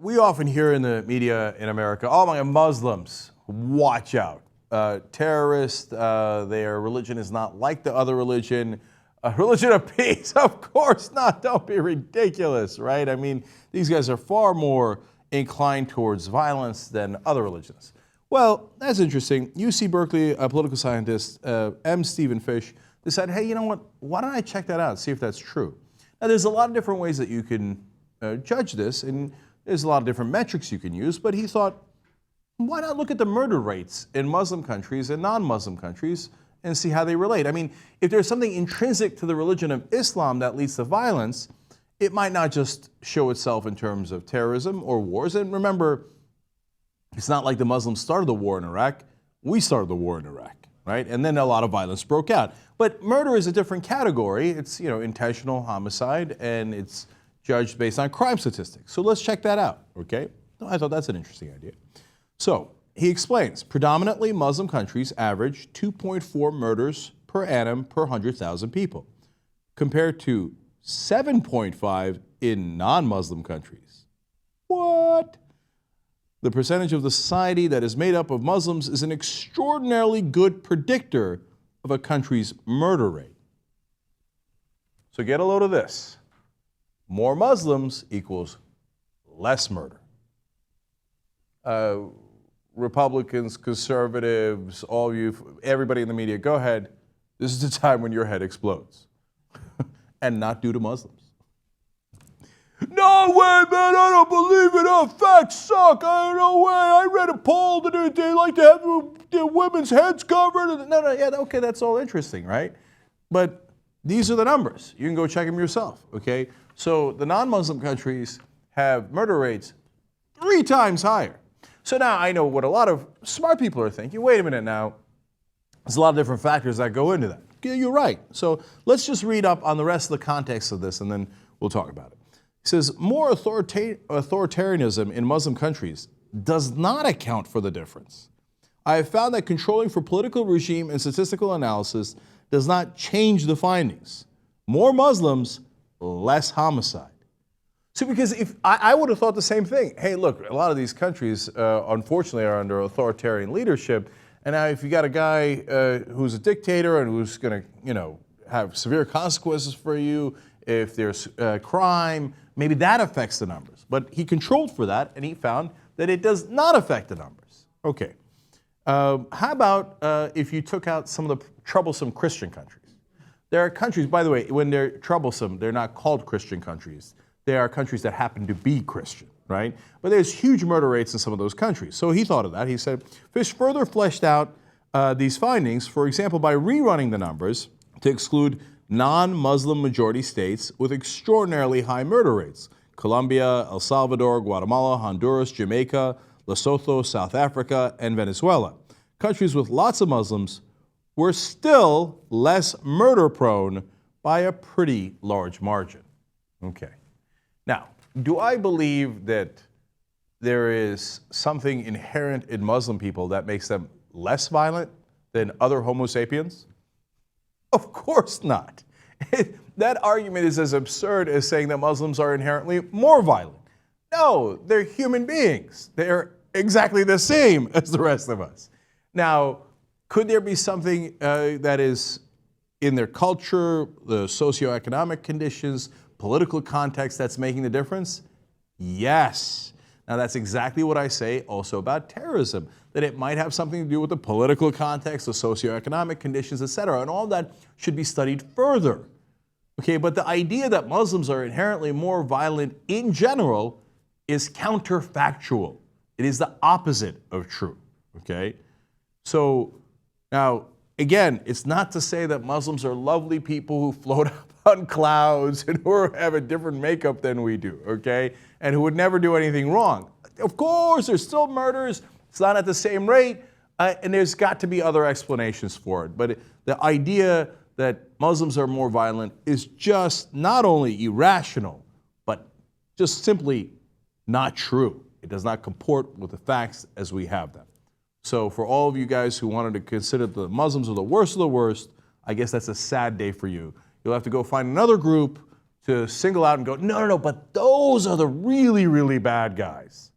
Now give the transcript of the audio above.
We often hear in the media in America, oh my God, Muslims, watch out. Terrorists, their religion is not like the other religion. A religion of peace? Of course not. Don't be ridiculous, right? I mean, these guys are far more inclined towards violence than other religions. Well, that's interesting. UC Berkeley, a political scientist, M. Stephen Fish, decided, hey, you know what? Why don't I check that out, see if that's true? Now, there's a lot of different ways that you can judge this, and there's a lot of different metrics you can use, but he thought, why not look at the murder rates in Muslim countries and non-Muslim countries and see how they relate? I mean, if there's something intrinsic to the religion of Islam that leads to violence, it might not just show itself in terms of terrorism or wars. And remember, it's not like the Muslims started the war in Iraq. We started the war in Iraq, right? And then a lot of violence broke out. But murder is a different category. It's, intentional homicide, and it's judged based on crime statistics. So let's check that out, okay? I thought that's an interesting idea. So he explains, predominantly Muslim countries average 2.4 murders per annum per 100,000 people, compared to 7.5 in non-Muslim countries. What? The percentage of the society that is made up of Muslims is an extraordinarily good predictor of a country's murder rate. So get a load of this. More Muslims equals less murder. Republicans, conservatives, all you, everybody in the media, go ahead. This is the time when your head explodes. And not due to Muslims. No way, man, I don't believe it. Oh, facts suck. No way. I read a poll that they like to have their women's heads covered. No, yeah, okay, that's all interesting, right? But these are the numbers. You can go check them yourself, okay? So the non-Muslim countries have murder rates 3 times higher. So now I know what a lot of smart people are thinking. Wait a minute now. There's a lot of different factors that go into that. Yeah, you're right. So let's just read up on the rest of the context of this and then we'll talk about it. He says, more authoritarianism in Muslim countries does not account for the difference. I have found that controlling for political regime and statistical analysis does not change the findings. More Muslims, less homicide. So because if I would have thought the same thing. Hey, look, a lot of these countries, unfortunately, are under authoritarian leadership. And now if you got a guy who's a dictator and who's going to, have severe consequences for you, if there's crime, maybe that affects the numbers. But he controlled for that, and he found that it does not affect the numbers. Okay. How about if you took out some of the troublesome Christian countries? There are countries, by the way, when they're troublesome, they're not called Christian countries. They are countries that happen to be Christian, right? But there's huge murder rates in some of those countries. So he thought of that. He said, Fish further fleshed out these findings, for example, by rerunning the numbers to exclude non-Muslim majority states with extraordinarily high murder rates. Colombia, El Salvador, Guatemala, Honduras, Jamaica, Lesotho, South Africa, and Venezuela. Countries with lots of Muslims were still less murder prone by a pretty large margin. Okay. Now, do I believe that there is something inherent in Muslim people that makes them less violent than other Homo sapiens? Of course not. That argument is as absurd as saying that Muslims are inherently more violent. No, they're human beings. They're exactly the same as the rest of us. Now, could there be something that is in their culture, the socioeconomic conditions, political context that's making the difference? Yes. Now that's exactly what I say also about terrorism, that it might have something to do with the political context, the socioeconomic conditions, etc., and all that should be studied further. Okay, but the idea that Muslims are inherently more violent in general is counterfactual. It is the opposite of true. Okay? So now, again, it's not to say that Muslims are lovely people who float up on clouds and who have a different makeup than we do, okay? And who would never do anything wrong. Of course, there's still murders. It's not at the same rate, and there's got to be other explanations for it. But the idea that Muslims are more violent is just not only irrational, but just simply not true. It does not comport with the facts as we have them. So for all of you guys who wanted to consider the Muslims are the worst of the worst, I guess that's a sad day for you. You'll have to go find another group to single out and go, no, but those are the really, really bad guys.